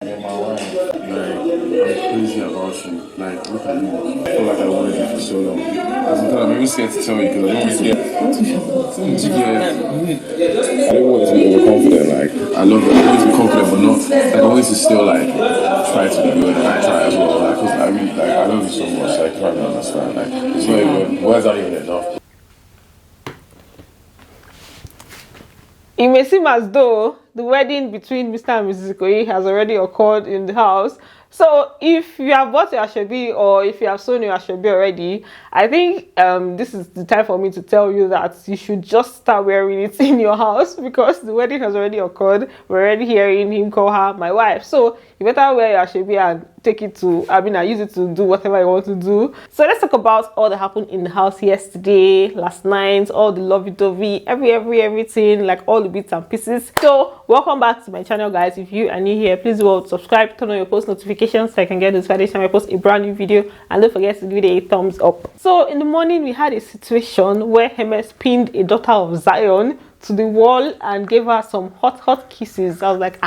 Like, I'm crazy about you. Like, look at me. I feel like I wanted you for so long. I'm even scared to tell you because I don't want to get. I don't want to be overconfident. Like, I love it. I want to be confident, but not. Like, I want to still, like, try to be good and I try as well. Like, cause I really, like, I love you so much. Like, you can't even understand. Like, it's not even, words aren't even enough. It may seem as though the wedding between Mr. and Mrs. Doyin has already occurred in the house. So if you have bought your asoebi or if you have sewn your asoebi already, I think this is the time for me to tell you that you should just start wearing it in your house because the wedding has already occurred. We're already hearing him call her my wife. So you better wear your asoebi and take it to, I use it to do whatever you want to do. So let's talk about all that happened in the house yesterday, last night, all the lovey-dovey, everything, like all the bits and pieces. So welcome back to my channel, guys. If you are new here, please do subscribe, turn on your post notifications so I can get notified each time I post a brand new video, and don't forget to give it a thumbs up. So in the morning we had a situation where Hermes pinned a daughter of Zion to the wall and gave her some hot kisses. I was like,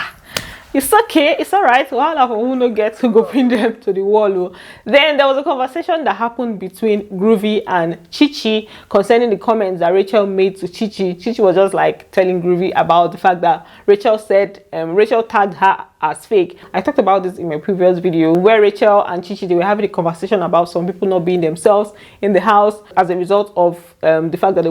it's okay, it's all right. We'll have no get to go pin them to the wall. Then there was a conversation that happened between Groovy and Chichi concerning the comments that Rachel made to Chichi. Chichi was just like telling Groovy about the fact that Rachel said Rachel tagged her as fake. I talked about this in my previous video where Rachel and Chichi, they were having a conversation about some people not being themselves in the house as a result of the fact that they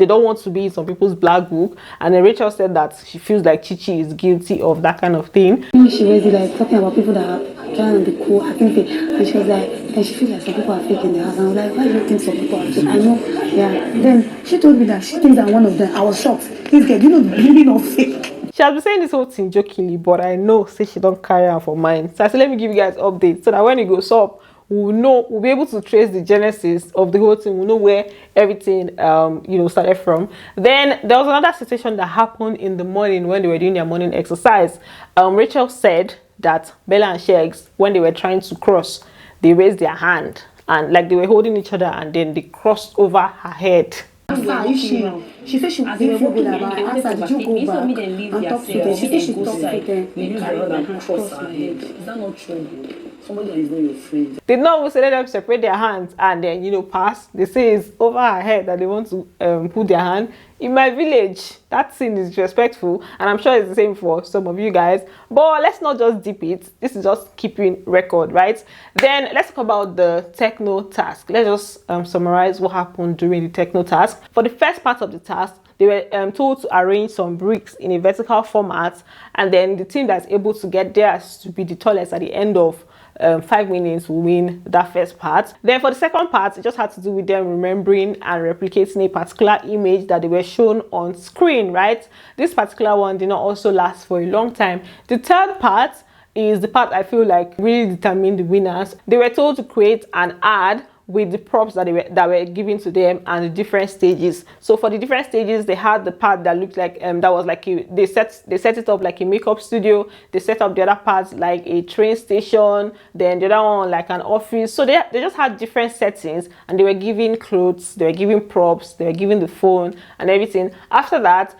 don't want to be in some people's black book. And then Rachel said that she feels like Chichi is guilty of that kind of thing. She was like talking about people that are trying to be cool, acting fake, and she was like, and she feels like some people are fake in the house. And I was like, why do you think some people are fake? I know, yeah. Then she told me that she thinks I'm one of them. I was shocked. This girl, you know, the meaning of fake. She has been saying this whole thing jokingly, but I know say she don't carry her for mine. So I said, let me give you guys updates so that when it goes up, we'll be able to trace the genesis of the whole thing. We'll know where everything started from. Then there was another situation that happened in the morning when they were doing their morning exercise. Rachel said that Bella and Shegs, when they were trying to cross, they raised their hand and like they were holding each other and then they crossed over her head. She said she was walking about. I asked her, did you go back and talk to them? She said she talked to them. You use your hand cross her head. Is that not true? Somebody that is not your friend. They not say let them separate their hands and then pass. They say it's over her head that they want to put their hand. In my village, that thing is disrespectful, and I'm sure it's the same for some of you guys. But let's not just dip it. This is just keeping record, right? Then let's talk about the Tecno task. Let's just summarize what happened during the Tecno task. For the first part of the task, they were told to arrange some bricks in a vertical format, and then the team that's able to get theirs to be the tallest at the end of 5 minutes will win that first part. Then for the second part, it just had to do with them remembering and replicating a particular image that they were shown on screen, right? This particular one did not also last for a long time. The third part is the part I feel like really determined the winners. They were told to create an ad with the props that were given to them and the different stages. So for the different stages, they had the part that looked like that was like they set it up like a makeup studio. They set up the other parts like a train station, then the other one like an office. So they just had different settings, and they were giving clothes, they were giving props, they were giving the phone and everything. After that,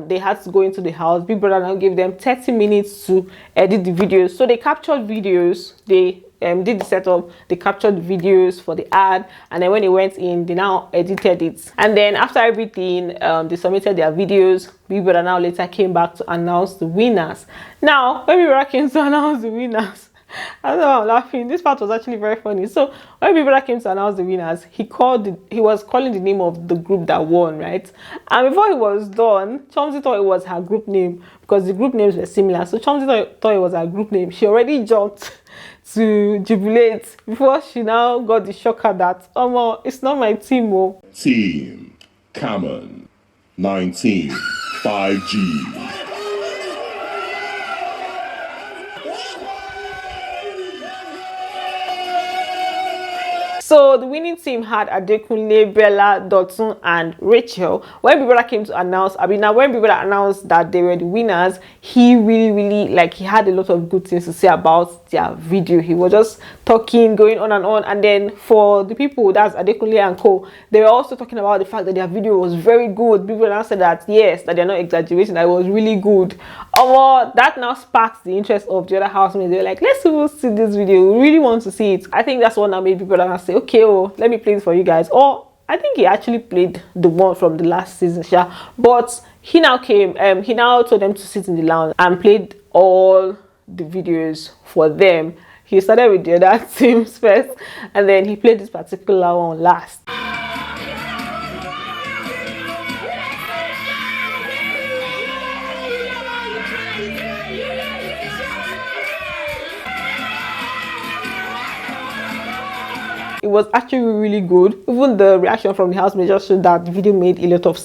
they had to go into the house. Big Brother now gave them 30 minutes to edit the videos. So they captured videos, they did the setup, they captured the videos for the ad, and then when they went in, they now edited it. And then after everything, they submitted their videos. Big Brother now later came back to announce the winners. Now, when Big Brother came to announce the winners, I don't know why I'm laughing. This part was actually very funny. So when Big Brother came to announce the winners, he was calling the name of the group that won, right? And before he was done, Chomzy thought it was her group name because the group names were similar. So Chomzy thought it was her group name. She already jumped to jubilate before she now got the shocker that it's not my team. Team Common 19 5G. So the winning team had Adekunle, Bella, Dotun, and Rachel. When Big Brother came to announce, when Big Brother announced that they were the winners, he really he had a lot of good things to say about their video. He was just talking, going on. And then for the people, that's Adekunle and co, they were also talking about the fact that their video was very good. Big Brother said that yes, that they're not exaggerating, that it was really good. Or that now sparks the interest of the other housemates. They're like, let's even see this video. We really want to see it. I think that's what now made people that say, okay, oh, let me play it for you guys. Or I think he actually played the one from the last season, but he now came. He now told them to sit in the lounge and played all the videos for them. He started with the other teams first, and then he played this particular one last. It was actually really good. Even the reaction from the housemates just showed that the video made a lot of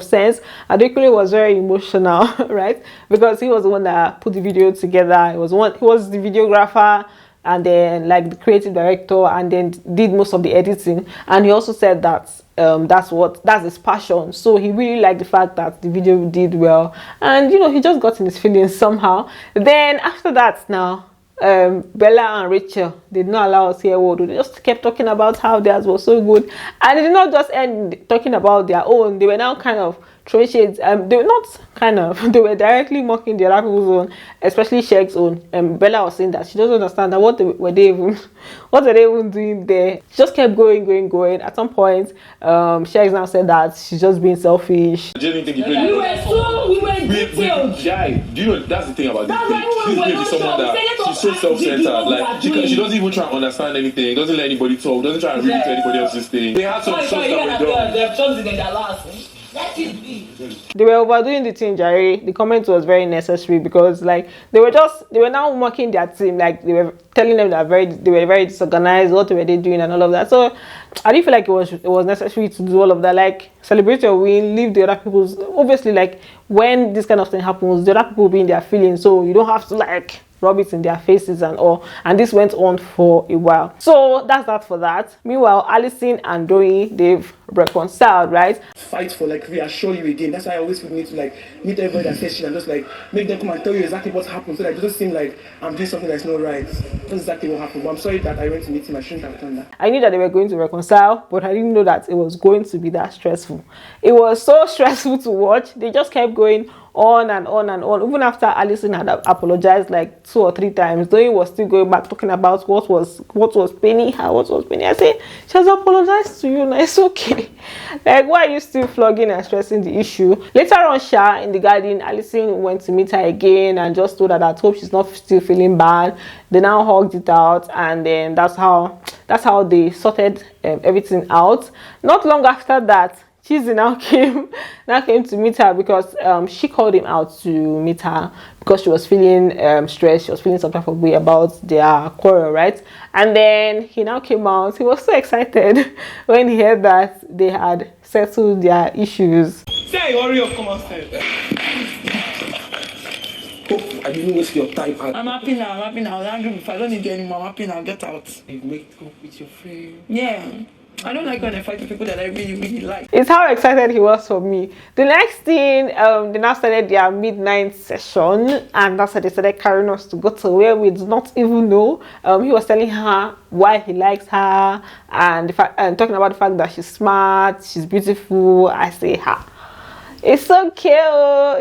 sense. Adekunle was very emotional, right? Because he was the one that put the video together. He was the videographer, and then like the creative director, and then did most of the editing. And he also said that that's his passion. So he really liked the fact that the video did well, and you know, he just got in his feelings somehow. Then after that, now Bella and Rachel, they did not allow us to hear a word. They just kept talking about how theirs was so good, and they did not just end talking about their own. They were now kind of throwing shades. They were not kind of, they were directly mocking the other people's own, especially Sheikh's own. Bella was saying that she doesn't understand that what were they even doing there. She just kept going. At some point, Sheikh now said that she's just being selfish. I genuinely think he played. We were detailed. Guy, do you know that's the thing about this page? This page is someone that she's so self-centered. Like she doesn't even try to understand anything. Doesn't let anybody talk. Doesn't try to read to anybody else's thing. They had some stuff that were done. They've chosen in their last. They were overdoing the thing, Jerry. The comment was very necessary because like they were now mocking their team. Like they were telling them that they were very disorganized. What were they doing and all of that. So I didn't feel like it was necessary to do all of that. Like celebrate your win, leave the other people's. Obviously, like when this kind of thing happens, the other people will be in their feelings. So you don't have to like rub it in their faces and all. And this went on for a while. So that's that for that. Meanwhile, Allysyn and Doyin, they've reconciled, right? Fight for like reassure you again. That's why I always need to like meet everybody that says shit and just like make them come and tell you exactly what happened, so that it doesn't seem like I'm doing something that's not right. That's exactly what happened. But I'm sorry that I went to meet him. I shouldn't have done that. I knew that they were going to reconcile, but I didn't know that it was going to be that stressful. It was so stressful to watch. They just kept going on and on and on. Even after Allysyn had apologized like 2 or 3 times, Doyin was still going back talking about what was paining her, what was paining. I said, she has apologized to you now, it's okay. Like, why are you still flogging and stressing the issue? Later on, in the garden, Allysyn went to meet her again and just told her that hope she's not still feeling bad. They now hugged it out, and then that's how they sorted everything out. Not long after that, Chizzy now came to meet her because she called him out to meet her because she was feeling stressed. She was feeling some type of way about their quarrel, right? And then he now came out. He was so excited when he heard that they had settled their issues. Say, hurry up, come upstairs. I didn't waste your time. I'm happy now. I'm angry before. I don't need you anymore. I'm happy now. Get out. You make up with your friend. Yeah. I don't like when I fight with people that I really, really like. It's how excited he was for me. The next thing, they now started their midnight session, and that's how they started carrying us to go to where we did not even know. He was telling her why he likes her, and talking about the fact that she's smart, she's beautiful. I say, it's so cute.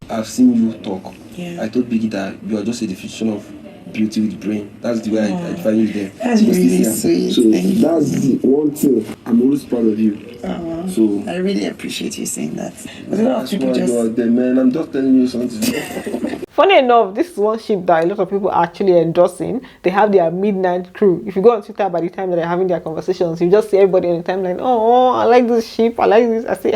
I've seen you talk. Yeah. I told Biggie that you are just a definition of beauty with brain. That's the way I find you there. That's really sweet. So that's the one thing. I'm always proud of you. So I really appreciate you saying that. that's why you are there, man. I'm just telling you something. Funny enough, this is one ship that a lot of people are actually endorsing. They have their midnight crew. If you go on Twitter, by the time that they're having their conversations, you just see everybody on the timeline, oh, I like this ship, I like this. I say,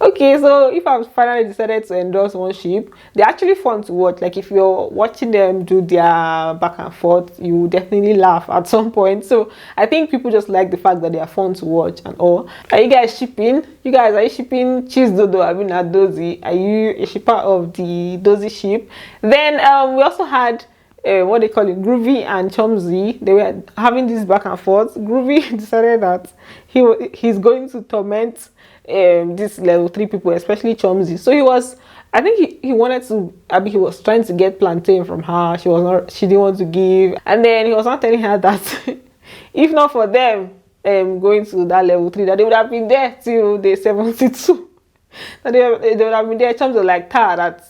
okay, so if I've finally decided to endorse one ship, they're actually fun to watch. Like if you're watching them do their back and forth, you will definitely laugh at some point. So I think people just like the fact that they are fun to watch and all. Are you guys shipping? Are you shipping Cheese Dodo? I mean, at Dozy. Are you a shipper of the Dozy ship? Then we also had what they call it, Groovy and Chomzy. They were having this back and forth. Groovy decided that he's going to torment this level 3 people, especially Chomzy. So he was trying to get plantain from her. She didn't want to give, and then he was not telling her that if not for them going to that level 3, that they would have been there till day 72. that they would have been there in terms of like that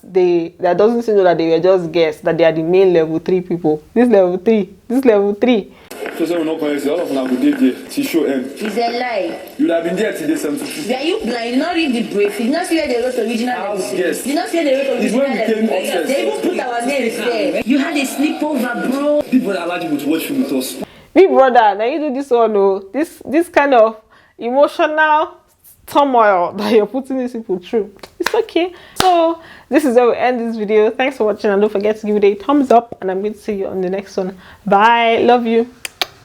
doesn't seem that they were just guests, that they are the main level 3 people. This level 3. So we're not going to say all of them did there to show end. It's a lie. You would have been there till the 72. Are you blind? You not read the brief. You not see where they wrote original level 3. Yes. You not see where they wrote It's original when we level came 3. upstairs. They even put our names there. You had a sleepover, bro. People that allowed you to watch film with us. Big brother, now you do this one, oh, this kind of emotional turmoil that you're putting these people through. It's okay. So this is where we end this video. Thanks for watching, and don't forget to give it a thumbs up, and I'm going to see you on the next one. Bye. Love you.